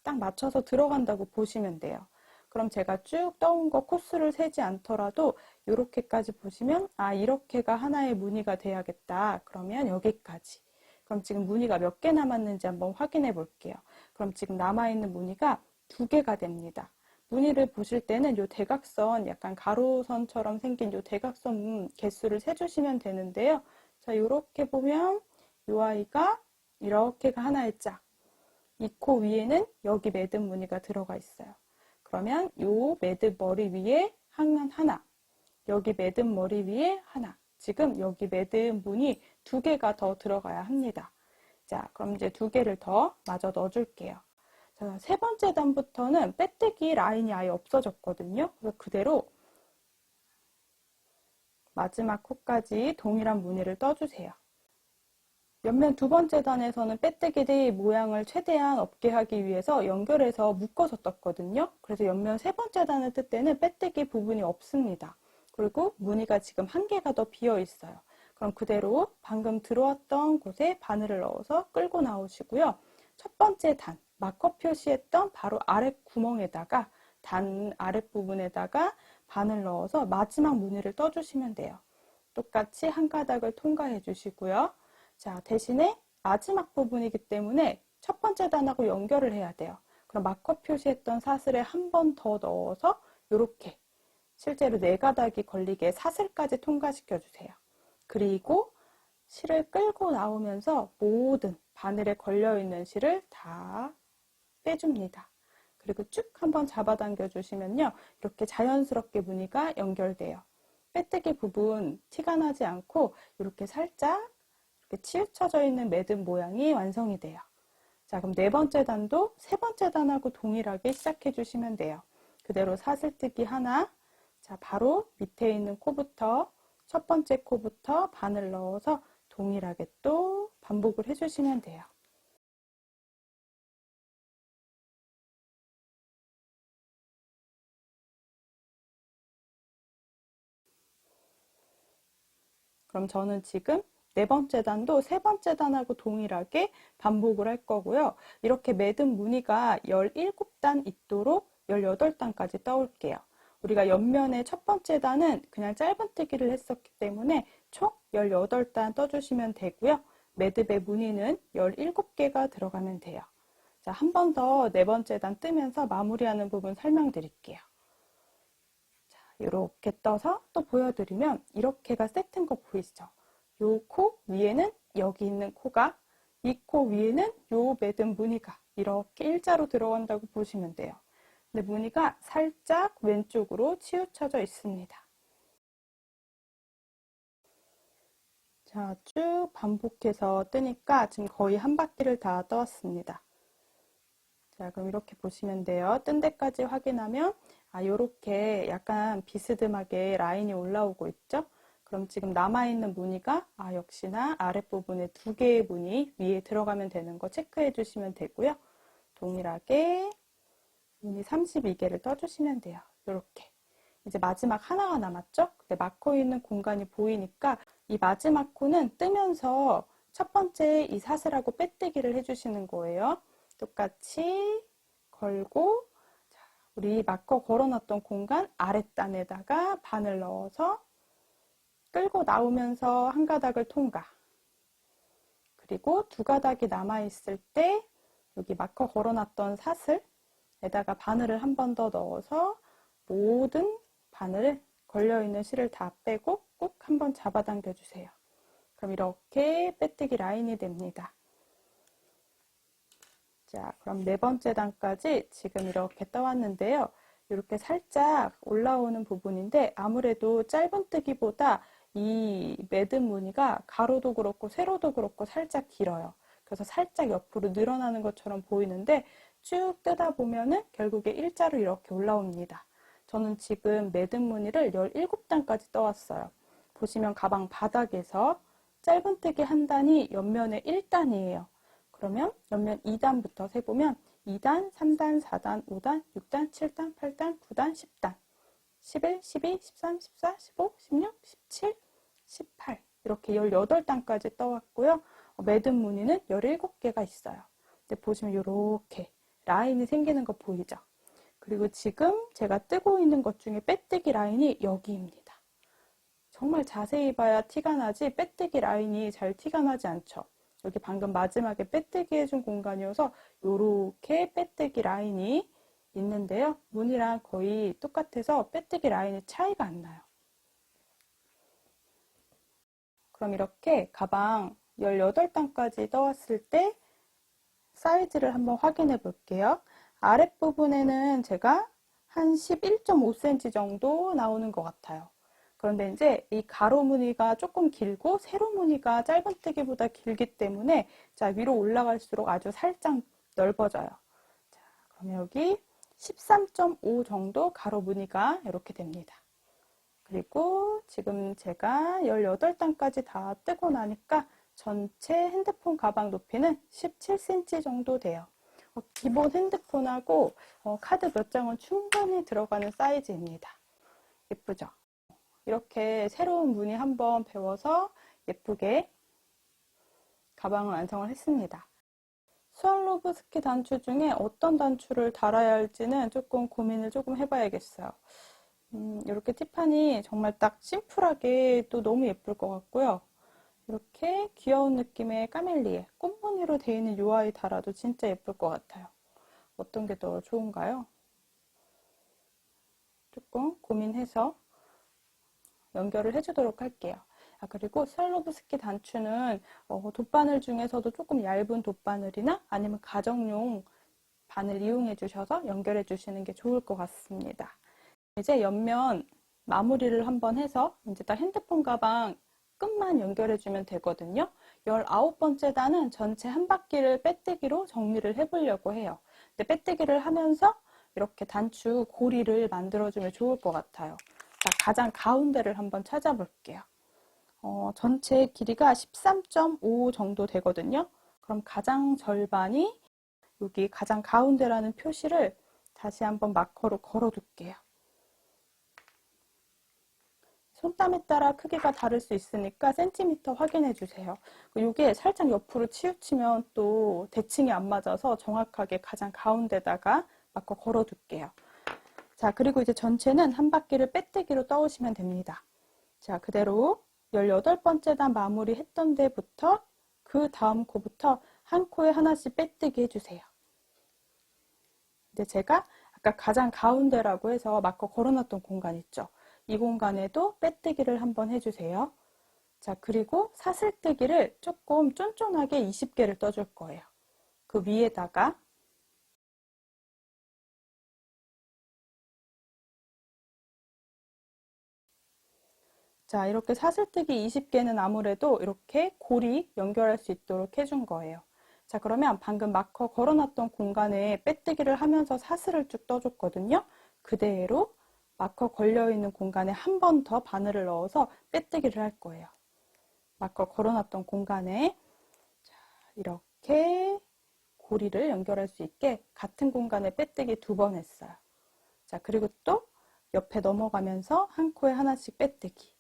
딱 맞춰서 들어간다고 보시면 돼요. 그럼 제가 쭉 떠온 거 코스를 세지 않더라도 이렇게까지 보시면 아, 이렇게가 하나의 무늬가 돼야겠다. 그러면 여기까지. 그럼 지금 무늬가 몇 개 남았는지 한번 확인해 볼게요. 그럼 지금 남아있는 무늬가 2개가 됩니다. 무늬를 보실 때는 이 대각선, 약간 가로선처럼 생긴 이 대각선 개수를 세주시면 되는데요. 자, 이렇게 보면 이 아이가 이렇게가 하나의 짝. 이 코 위에는 여기 매듭 무늬가 들어가 있어요. 그러면 이 매듭 머리 위에 하나, 여기 매듭 머리 위에 하나. 지금 여기 매듭 무늬 2개가 더 들어가야 합니다. 자, 그럼 이제 2개를 더 마저 넣어줄게요. 자, 세 번째 단부터는 빼뜨기 라인이 아예 없어졌거든요. 그래서 그대로 마지막 코까지 동일한 무늬를 떠주세요. 옆면 두 번째 단에서는 빼뜨기의 모양을 최대한 없게 하기 위해서 연결해서 묶어서 떴거든요. 그래서 옆면 세 번째 단을 뜰 때는 빼뜨기 부분이 없습니다. 그리고 무늬가 지금 1개가 더 비어 있어요. 그럼 그대로 방금 들어왔던 곳에 바늘을 넣어서 끌고 나오시고요. 첫 번째 단, 마커 표시했던 바로 아래 구멍에다가 단 아랫부분에다가 바늘 넣어서 마지막 무늬를 떠주시면 돼요. 똑같이 한 가닥을 통과해 주시고요. 자, 대신에 마지막 부분이기 때문에 첫 번째 단하고 연결을 해야 돼요. 그럼 마커 표시했던 사슬에 한 번 더 넣어서 이렇게 실제로 4가닥이 걸리게 사슬까지 통과시켜 주세요. 그리고 실을 끌고 나오면서 모든 바늘에 걸려있는 실을 다 빼줍니다. 그리고 쭉 한번 잡아당겨 주시면요. 이렇게 자연스럽게 무늬가 연결돼요. 빼뜨기 부분 티가 나지 않고 이렇게 살짝 이렇게 치우쳐져 있는 매듭 모양이 완성이 돼요. 자, 그럼 4번째 단도 3번째 단하고 동일하게 시작해 주시면 돼요. 그대로 사슬뜨기 하나, 자, 바로 밑에 있는 코부터 첫 번째 코부터 바늘 넣어서 동일하게 또 반복을 해주시면 돼요. 그럼 저는 지금 4번째 단도 3번째 단하고 동일하게 반복을 할 거고요. 이렇게 매듭 무늬가 17단 있도록 18단까지 떠올게요. 우리가 옆면의 첫 번째 단은 그냥 짧은뜨기를 했었기 때문에 총 18단 떠주시면 되고요. 매듭의 무늬는 17개가 들어가면 돼요. 자, 한 번 더 4번째 단 뜨면서 마무리하는 부분 설명드릴게요. 자, 이렇게 떠서 또 보여드리면 이렇게가 세트인 거 보이시죠? 요 코 위에는 여기 있는 코가, 이 코 위에는 요 매듭 무늬가 이렇게 일자로 들어간다고 보시면 돼요. 근데 무늬가 살짝 왼쪽으로 치우쳐져 있습니다. 자, 쭉 반복해서 뜨니까 지금 거의 한 바퀴를 다 떠왔습니다. 자, 그럼 이렇게 보시면 돼요. 뜬 데까지 확인하면 요렇게 약간 비스듬하게 라인이 올라오고 있죠? 그럼 지금 남아있는 무늬가 역시나 아랫부분에 2개의 무늬 위에 들어가면 되는 거 체크해 주시면 되고요. 동일하게 무늬 32개를 떠주시면 돼요. 이렇게. 이제 마지막 하나가 남았죠? 근데 막혀 있는 공간이 보이니까 이 마지막 코는 뜨면서 첫 번째 이 사슬하고 빼뜨기를 해주시는 거예요. 똑같이 걸고 우리 막혀 걸어놨던 공간 아랫단에다가 바늘 넣어서 끌고 나오면서 한 가닥을 통과. 그리고 2가닥이 남아있을 때 여기 막혀 걸어놨던 사슬에다가 바늘을 한 번 더 넣어서 모든 바늘을 걸려있는 실을 다 빼고 꾹 한번 잡아당겨 주세요. 그럼 이렇게 빼뜨기 라인이 됩니다. 자, 그럼 4번째 단까지 지금 이렇게 떠왔는데요. 이렇게 살짝 올라오는 부분인데 아무래도 짧은뜨기보다 이 매듭 무늬가 가로도 그렇고 세로도 그렇고 살짝 길어요. 그래서 살짝 옆으로 늘어나는 것처럼 보이는데 쭉 뜨다 보면은 결국에 일자로 이렇게 올라옵니다. 저는 지금 매듭 무늬를 17단까지 떠왔어요. 보시면 가방 바닥에서 짧은뜨기 한 단이 옆면에 1단이에요. 그러면 옆면 2단부터 세보면 2단, 3단, 4단, 5단, 6단, 7단, 8단, 9단, 10단, 11, 12, 13, 14, 15, 16, 17, 18 이렇게 18단까지 떠왔고요. 매듭 무늬는 17개가 있어요. 근데 보시면 이렇게 라인이 생기는 거 보이죠? 그리고 지금 제가 뜨고 있는 것 중에 빼뜨기 라인이 여기입니다. 정말 자세히 봐야 티가 나지 빼뜨기 라인이 잘 티가 나지 않죠. 여기 방금 마지막에 빼뜨기 해준 공간이어서 이렇게 빼뜨기 라인이 있는데요. 무늬랑 거의 똑같아서 빼뜨기 라인의 차이가 안 나요. 그럼 이렇게 가방 18단까지 떠왔을 때 사이즈를 한번 확인해 볼게요. 아랫부분에는 제가 한 11.5cm 정도 나오는 것 같아요. 그런데 이제 이 가로 무늬가 조금 길고 세로 무늬가 짧은뜨기보다 길기 때문에 자, 위로 올라갈수록 아주 살짝 넓어져요. 자, 그럼 여기 13.5 정도 가로 무늬가 이렇게 됩니다. 그리고 지금 제가 18단까지 다 뜨고 나니까 전체 핸드폰 가방 높이는 17cm 정도 돼요. 기본 핸드폰하고 카드 몇 장은 충분히 들어가는 사이즈입니다. 예쁘죠? 이렇게 새로운 무늬 한번 배워서 예쁘게 가방을 완성을 했습니다. 스왈로브스키 단추 중에 어떤 단추를 달아야 할지는 조금 고민을 조금 해봐야겠어요. 이렇게 티파니 정말 딱 심플하게 또 너무 예쁠 것 같고요. 이렇게 귀여운 느낌의 까멜리에 꽃무늬로 되어 있는 요 아이 달아도 진짜 예쁠 것 같아요. 어떤 게 더 좋은가요? 조금 고민해서 연결을 해주도록 할게요. 그리고 스왈로브스키 단추는 돗바늘 중에서도 조금 얇은 돗바늘이나 아니면 가정용 바늘 이용해 주셔서 연결해 주시는 게 좋을 것 같습니다. 이제 옆면 마무리를 한번 해서 이제 딱 핸드폰 가방 끝만 연결해 주면 되거든요. 19번째 단은 전체 한 바퀴를 빼뜨기로 정리를 해 보려고 해요. 근데 빼뜨기를 하면서 이렇게 단추 고리를 만들어 주면 좋을 것 같아요. 자, 가장 가운데를 한번 찾아볼게요. 전체 길이가 13.5 정도 되거든요. 그럼 가장 절반이 여기 가장 가운데라는 표시를 다시 한번 마커로 걸어 둘게요. 손땀에 따라 크기가 다를 수 있으니까 센티미터 확인해 주세요. 이게 살짝 옆으로 치우치면 또 대칭이 안 맞아서 정확하게 가장 가운데다가 마커 걸어 둘게요. 자, 그리고 이제 전체는 한 바퀴를 빼뜨기로 떠오시면 됩니다. 자, 그대로 18번째 단 마무리 했던 데부터 그 다음 코부터 한 코에 하나씩 빼뜨기 해주세요. 근데 제가 아까 가장 가운데라고 해서 마커 걸어놨던 공간 있죠? 이 공간에도 빼뜨기를 한번 해주세요. 자, 그리고 사슬뜨기를 조금 쫀쫀하게 20개를 떠줄 거예요. 그 위에다가 자, 이렇게 사슬뜨기 20개는 아무래도 이렇게 고리 연결할 수 있도록 해준 거예요. 자, 그러면 방금 마커 걸어놨던 공간에 빼뜨기를 하면서 사슬을 쭉 떠줬거든요. 그대로 마커 걸려있는 공간에 한 번 더 바늘을 넣어서 빼뜨기를 할 거예요. 마커 걸어놨던 공간에 자, 이렇게 고리를 연결할 수 있게 같은 공간에 빼뜨기 2번 했어요. 자, 그리고 또 옆에 넘어가면서 한 코에 하나씩 빼뜨기.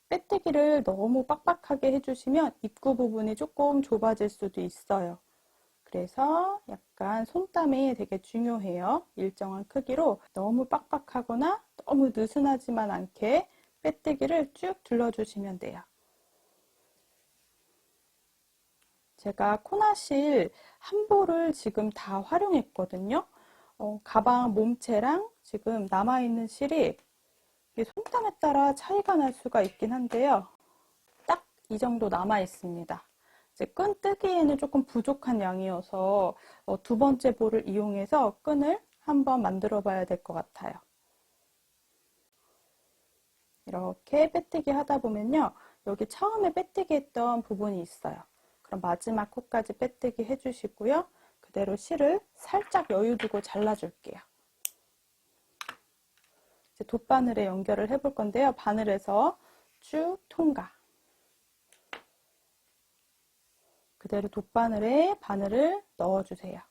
빼뜨기를 너무 빡빡하게 해주시면 입구 부분이 조금 좁아질 수도 있어요. 그래서 약간 손땀이 되게 중요해요. 일정한 크기로 너무 빡빡하거나 너무 느슨하지만 않게 빼뜨기를 쭉 둘러주시면 돼요. 제가 코나실 한 볼을 지금 다 활용했거든요. 가방 몸체랑 지금 남아있는 실이 손땀에 따라 차이가 날 수가 있긴 한데요. 딱 이 정도 남아 있습니다. 이제 끈 뜨기에는 조금 부족한 양이어서 2번째 볼을 이용해서 끈을 한번 만들어 봐야 될 것 같아요. 이렇게 빼뜨기 하다 보면요. 여기 처음에 빼뜨기 했던 부분이 있어요. 그럼 마지막 코까지 빼뜨기 해주시고요. 그대로 실을 살짝 여유 두고 잘라줄게요. 이제 돗바늘에 연결을 해볼 건데요. 바늘에서 쭉 통과. 그대로 돗바늘에 바늘을 넣어주세요.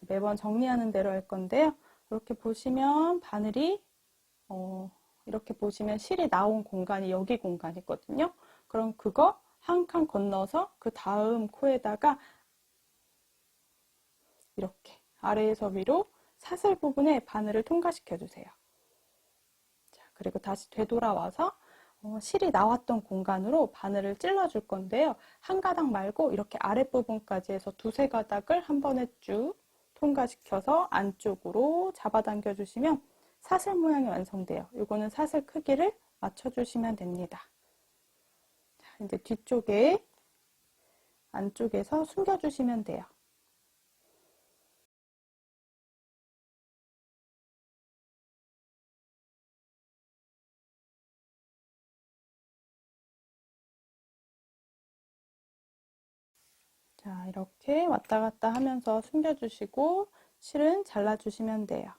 매번 정리하는 대로 할 건데요. 이렇게 보시면 바늘이 이렇게 보시면 실이 나온 공간이 여기 공간이거든요. 그럼 그거 한 칸 건너서 그 다음 코에다가 이렇게 아래에서 위로 사슬 부분에 바늘을 통과시켜 주세요. 자, 그리고 다시 되돌아와서 실이 나왔던 공간으로 바늘을 찔러 줄 건데요. 한 가닥 말고 이렇게 아랫부분까지 해서 2~3가닥을 한 번에 쭉 통과시켜서 안쪽으로 잡아당겨 주시면 사슬 모양이 완성돼요. 이거는 사슬 크기를 맞춰주시면 됩니다. 자, 이제 뒤쪽에 안쪽에서 숨겨주시면 돼요. 자, 이렇게 왔다 갔다 하면서 숨겨주시고 실은 잘라주시면 돼요.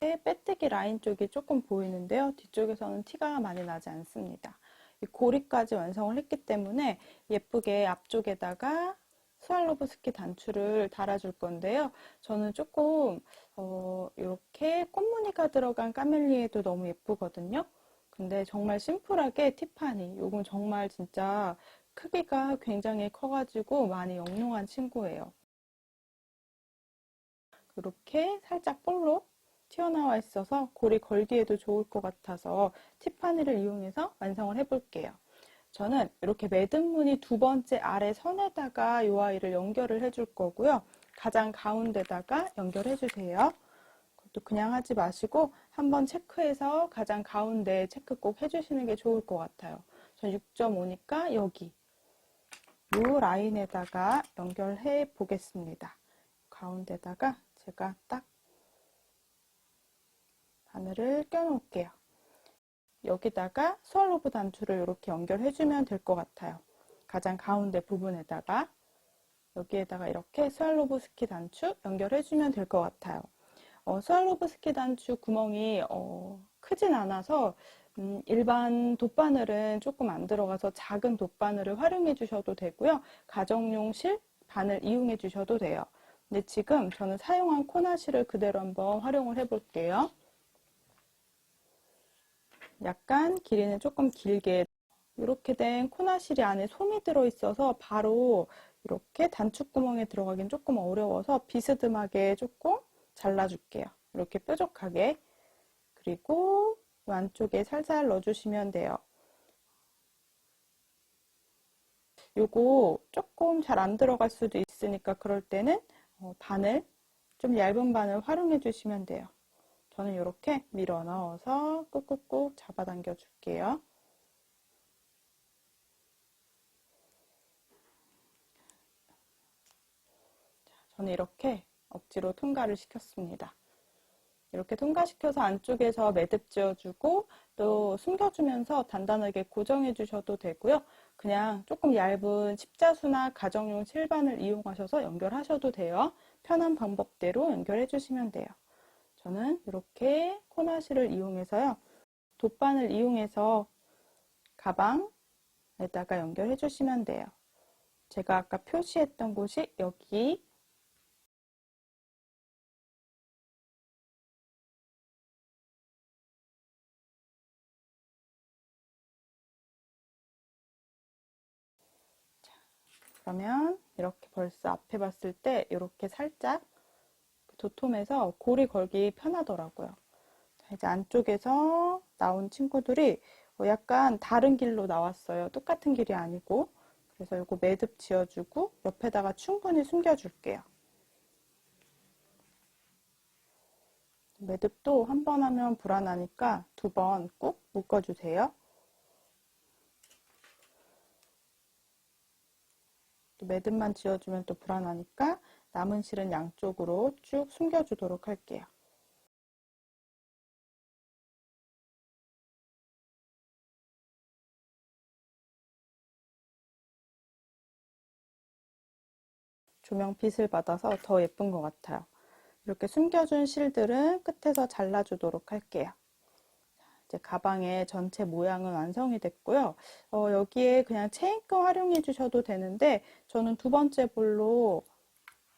빼뜨기 라인 쪽이 조금 보이는데요. 뒤쪽에서는 티가 많이 나지 않습니다. 이 고리까지 완성을 했기 때문에 예쁘게 앞쪽에다가 스왈로브스키 단추를 달아줄 건데요. 저는 조금 이렇게 꽃무늬가 들어간 까멜리에도 너무 예쁘거든요. 근데 정말 심플하게 티파니, 이건 정말 진짜 크기가 굉장히 커가지고 많이 영롱한 친구예요. 이렇게 살짝 볼록 튀어나와 있어서 고리 걸기에도 좋을 것 같아서 티파니를 이용해서 완성을 해볼게요. 저는 이렇게 매듭무늬 2번째 아래 선에다가 이 아이를 연결을 해줄 거고요. 가장 가운데다가 연결해 주세요. 또 그냥 하지 마시고 한번 체크해서 가장 가운데 체크 꼭 해주시는 게 좋을 것 같아요. 전 6.5니까 여기 이 라인에다가 연결해 보겠습니다. 가운데다가 제가 딱 바늘을 껴 놓을게요. 여기다가 스왈로브 단추를 이렇게 연결해 주면 될 것 같아요. 가장 가운데 부분에다가 여기에다가 이렇게 스왈로브스키 단추 연결해 주면 될 것 같아요. 스왈로브스키 단추 구멍이 크진 않아서 일반 돗바늘은 조금 안 들어가서 작은 돗바늘을 활용해 주셔도 되고요. 가정용 실 바늘 이용해 주셔도 돼요. 근데 지금 저는 사용한 코나실을 그대로 한번 활용을 해 볼게요. 약간 길이는 조금 길게 이렇게 된 코나실이 안에 솜이 들어있어서 바로 이렇게 단추구멍에 들어가긴 조금 어려워서 비스듬하게 조금 잘라줄게요. 이렇게 뾰족하게. 그리고 이 안쪽에 살살 넣어주시면 돼요. 요거 조금 잘 안 들어갈 수도 있으니까 그럴 때는 바늘, 좀 얇은 바늘 활용해 주시면 돼요. 저는 이렇게 밀어 넣어서 꾹꾹꾹 잡아당겨 줄게요. 저는 이렇게 억지로 통과를 시켰습니다. 이렇게 통과시켜서 안쪽에서 매듭 지어주고 또 숨겨주면서 단단하게 고정해 주셔도 되고요. 그냥 조금 얇은 십자수나 가정용 실반을 이용하셔서 연결하셔도 돼요. 편한 방법대로 연결해 주시면 돼요. 저는 이렇게 코나실을 이용해서요. 돗바늘 이용해서 가방에다가 연결해 주시면 돼요. 제가 아까 표시했던 곳이 여기 그러면 이렇게 벌써 앞에 봤을 때 이렇게 살짝 도톰해서 고리 걸기 편하더라고요. 자, 이제 안쪽에서 나온 친구들이 약간 다른 길로 나왔어요. 똑같은 길이 아니고. 그래서 이거 매듭 지어주고 옆에다가 충분히 숨겨줄게요. 매듭도 한 번 하면 불안하니까 2번 꼭 묶어주세요. 또 매듭만 지어주면 또 불안하니까 남은 실은 양쪽으로 쭉 숨겨주도록 할게요. 조명빛을 받아서 더 예쁜 것 같아요. 이렇게 숨겨준 실들은 끝에서 잘라주도록 할게요. 이제 가방의 전체 모양은 완성이 됐고요. 여기에 그냥 체인끈 활용해 주셔도 되는데 저는 2번째 볼로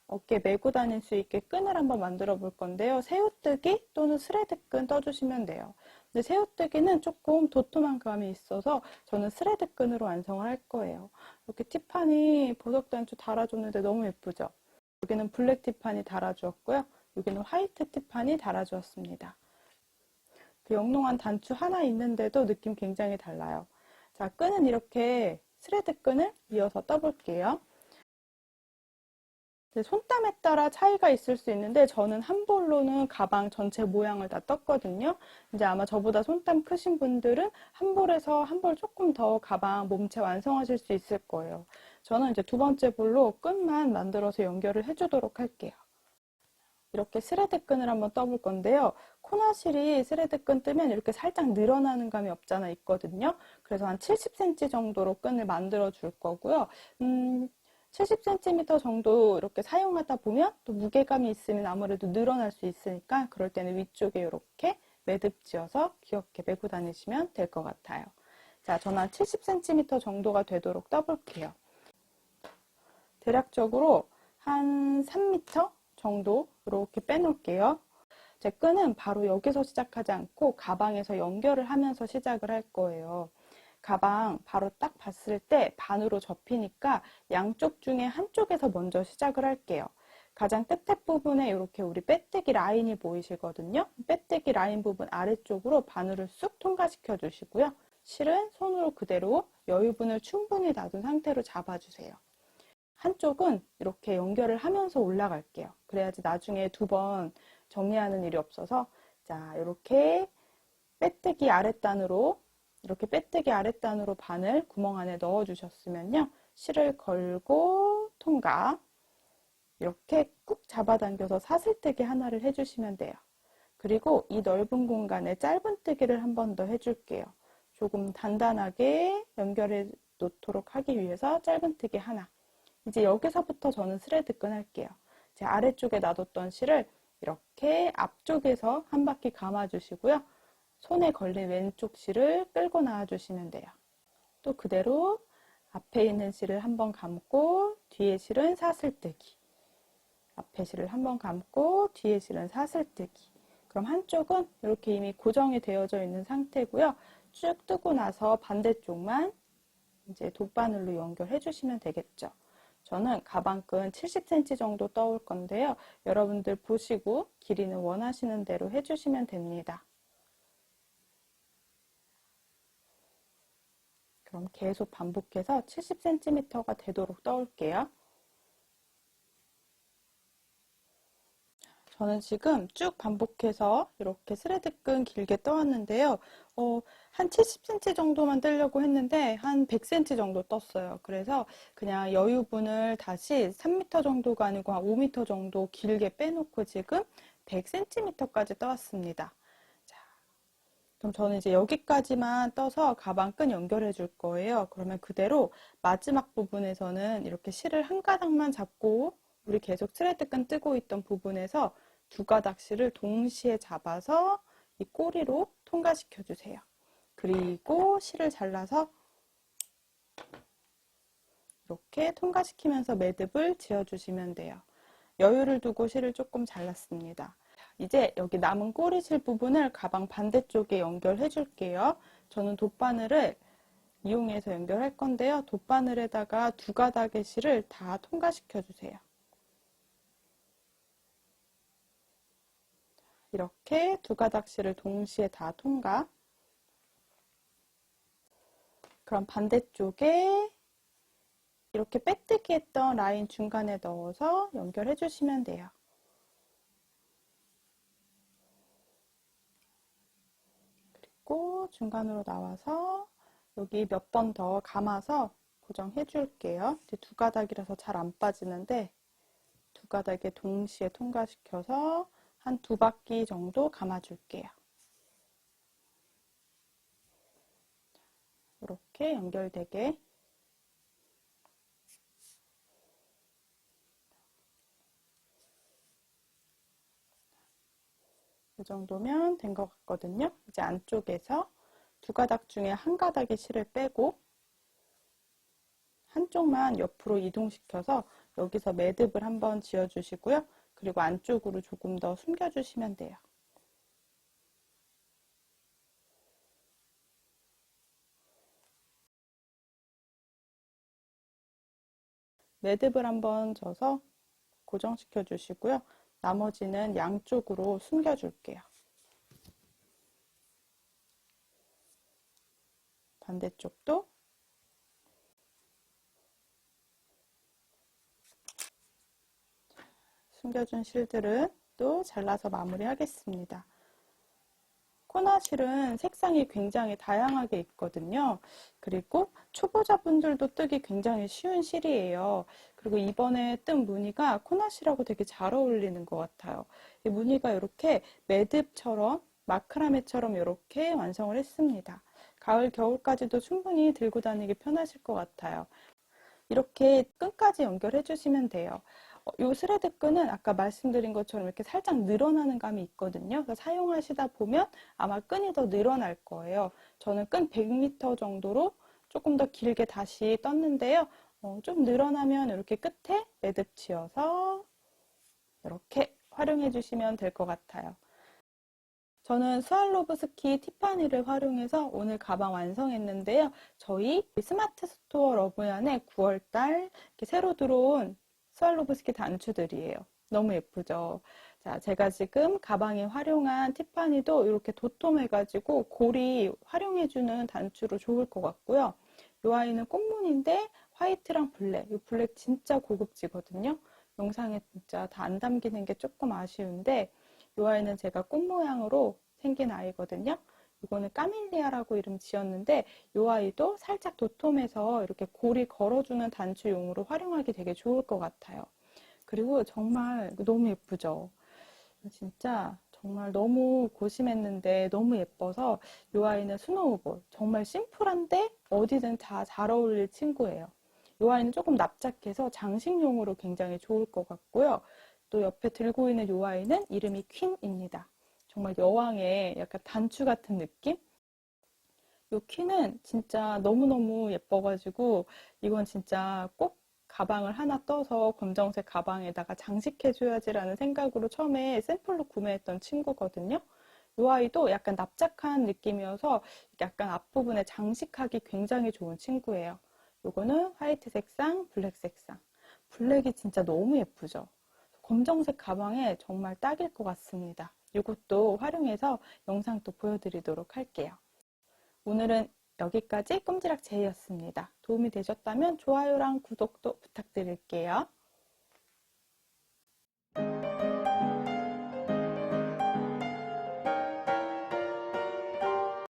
어깨 메고 다닐 수 있게 끈을 한번 만들어 볼 건데요. 새우뜨기 또는 스레드끈 떠주시면 돼요. 근데 새우뜨기는 조금 도톰한 감이 있어서 저는 스레드끈으로 완성을 할 거예요. 이렇게 티파니 보석 단추 달아줬는데 너무 예쁘죠? 여기는 블랙 티파니 달아주었고요. 여기는 화이트 티파니 달아주었습니다. 그 영롱한 단추 하나 있는데도 느낌 굉장히 달라요. 자, 끈은 이렇게 스레드 끈을 이어서 떠볼게요. 손땀에 따라 차이가 있을 수 있는데 저는 한 볼로는 가방 전체 모양을 다 떴거든요. 이제 아마 저보다 손땀 크신 분들은 한 볼에서 한 볼 조금 더 가방 몸체 완성하실 수 있을 거예요. 저는 이제 2번째 볼로 끈만 만들어서 연결을 해주도록 할게요. 이렇게 스레드 끈을 한번 떠볼 건데요. 코나실이 스레드 끈 뜨면 이렇게 살짝 늘어나는 감이 없잖아 있거든요. 그래서 한 70cm 정도로 끈을 만들어 줄 거고요. 70cm 정도 이렇게 사용하다 보면 또 무게감이 있으면 아무래도 늘어날 수 있으니까 그럴 때는 위쪽에 이렇게 매듭 지어서 귀엽게 메고 다니시면 될 것 같아요. 자, 저는 한 70cm 정도가 되도록 떠볼게요. 대략적으로 한 3m 정도 이렇게 빼놓을게요. 제 끈은 바로 여기서 시작하지 않고 가방에서 연결을 하면서 시작을 할 거예요. 가방 바로 딱 봤을 때 반으로 접히니까 양쪽 중에 한쪽에서 먼저 시작을 할게요. 가장 끝에 부분에 이렇게 우리 빼뜨기 라인이 보이시거든요. 빼뜨기 라인 부분 아래쪽으로 바늘을 쑥 통과시켜 주시고요. 실은 손으로 그대로 여유분을 충분히 놔둔 상태로 잡아주세요. 한쪽은 이렇게 연결을 하면서 올라갈게요. 그래야지 나중에 2번 정리하는 일이 없어서 자, 이렇게 빼뜨기 아랫단으로 이렇게 빼뜨기 아랫단으로 바늘 구멍 안에 넣어 주셨으면요. 실을 걸고 통과. 이렇게 꾹 잡아당겨서 사슬뜨기 하나를 해주시면 돼요. 그리고 이 넓은 공간에 짧은뜨기를 한 번 더 해줄게요. 조금 단단하게 연결해 놓도록 하기 위해서 짧은뜨기 하나. 이제 여기서부터 저는 스레드 끈할게요. 제 아래쪽에 놔뒀던 실을 이렇게 앞쪽에서 한 바퀴 감아주시고요. 손에 걸린 왼쪽 실을 끌고 나와주시면 돼요. 또 그대로 앞에 있는 실을 한번 감고 뒤에 실은 사슬뜨기. 앞에 실을 한번 감고 뒤에 실은 사슬뜨기. 그럼 한쪽은 이렇게 이미 고정이 되어져 있는 상태고요. 쭉 뜨고 나서 반대쪽만 이제 돗바늘로 연결해 주시면 되겠죠. 저는 가방끈 70cm 정도 떠올 건데요. 여러분들 보시고 길이는 원하시는 대로 해주시면 됩니다. 그럼 계속 반복해서 70cm가 되도록 떠올게요. 저는 지금 쭉 반복해서 이렇게 스레드끈 길게 떠왔는데요. 한 70cm 정도만 뜨려고 했는데 한 100cm 정도 떴어요. 그래서 그냥 여유분을 다시 3m 정도가 아니고 한 5m 정도 길게 빼놓고 지금 100cm까지 떠왔습니다. 자, 그럼 저는 이제 여기까지만 떠서 가방끈 연결해 줄 거예요. 그러면 그대로 마지막 부분에서는 이렇게 실을 한 가닥만 잡고 우리 계속 스레드끈 뜨고 있던 부분에서 두 가닥 실을 동시에 잡아서 이 꼬리로 통과시켜 주세요. 그리고 실을 잘라서 이렇게 통과시키면서 매듭을 지어주시면 돼요. 여유를 두고 실을 조금 잘랐습니다. 이제 여기 남은 꼬리실 부분을 가방 반대쪽에 연결해 줄게요. 저는 돗바늘을 이용해서 연결할 건데요. 돗바늘에다가 두 가닥의 실을 다 통과시켜 주세요. 이렇게 두 가닥 실을 동시에 다 통과. 그럼 반대쪽에 이렇게 빼뜨기 했던 라인 중간에 넣어서 연결해 주시면 돼요. 그리고 중간으로 나와서 여기 몇 번 더 감아서 고정해 줄게요. 이제 두 가닥이라서 잘 안 빠지는데 두 가닥에 동시에 통과시켜서 한 두 바퀴 정도 감아 줄게요. 이렇게 연결되게. 이 정도면 된 것 같거든요. 이제 안쪽에서 두 가닥 중에 한 가닥의 실을 빼고 한쪽만 옆으로 이동시켜서 여기서 매듭을 한번 지어주시고요. 그리고 안쪽으로 조금 더 숨겨주시면 돼요. 매듭을 한번 져서 고정시켜 주시고요. 나머지는 양쪽으로 숨겨 줄게요. 반대쪽도 숨겨준 실들은 또 잘라서 마무리하겠습니다. 코나실은 색상이 굉장히 다양하게 있거든요. 그리고 초보자분들도 뜨기 굉장히 쉬운 실이에요. 그리고 이번에 뜬 무늬가 코나실하고 되게 잘 어울리는 것 같아요. 이 무늬가 이렇게 매듭처럼 마크라메처럼 이렇게 완성을 했습니다. 가을, 겨울까지도 충분히 들고 다니기 편하실 것 같아요. 이렇게 끈까지 연결해 주시면 돼요. 이 스레드 끈은 아까 말씀드린 것처럼 이렇게 살짝 늘어나는 감이 있거든요. 그래서 사용하시다 보면 아마 끈이 더 늘어날 거예요. 저는 끈 100m 정도로 조금 더 길게 다시 떴는데요. 좀 늘어나면 이렇게 끝에 매듭 지어서 이렇게 활용해 주시면 될 것 같아요. 저는 스왈로브스키 티파니를 활용해서 오늘 가방 완성했는데요. 저희 스마트 스토어 러브얀의 9월달 새로 들어온 스왈로브스키 단추들이에요. 너무 예쁘죠? 자, 제가 지금 가방에 활용한 티파니도 이렇게 도톰해가지고 고리 활용해주는 단추로 좋을 것 같고요. 이 아이는 꽃무늬인데 화이트랑 블랙, 이 블랙 진짜 고급지거든요. 영상에 진짜 다 안 담기는 게 조금 아쉬운데 이 아이는 제가 꽃 모양으로 생긴 아이거든요. 이거는 까밀리아라고 이름 지었는데 이 아이도 살짝 도톰해서 이렇게 고리 걸어주는 단추용으로 활용하기 되게 좋을 것 같아요. 그리고 정말 너무 예쁘죠? 진짜 정말 너무 고심했는데 너무 예뻐서 이 아이는 스노우볼. 정말 심플한데 어디든 다 잘 어울릴 친구예요. 이 아이는 조금 납작해서 장식용으로 굉장히 좋을 것 같고요. 또 옆에 들고 있는 이 아이는 이름이 퀸입니다. 정말 여왕의 약간 단추 같은 느낌? 이 퀸은 진짜 너무너무 예뻐가지고 이건 진짜 꼭 가방을 하나 떠서 검정색 가방에다가 장식해줘야지라는 생각으로 처음에 샘플로 구매했던 친구거든요. 이 아이도 약간 납작한 느낌이어서 약간 앞부분에 장식하기 굉장히 좋은 친구예요. 이거는 화이트 색상, 블랙 색상. 블랙이 진짜 너무 예쁘죠? 검정색 가방에 정말 딱일 것 같습니다. 이것도 활용해서 영상 또 보여드리도록 할게요. 오늘은 여기까지 꼼지락 제이였습니다. 도움이 되셨다면 좋아요랑 구독도 부탁드릴게요.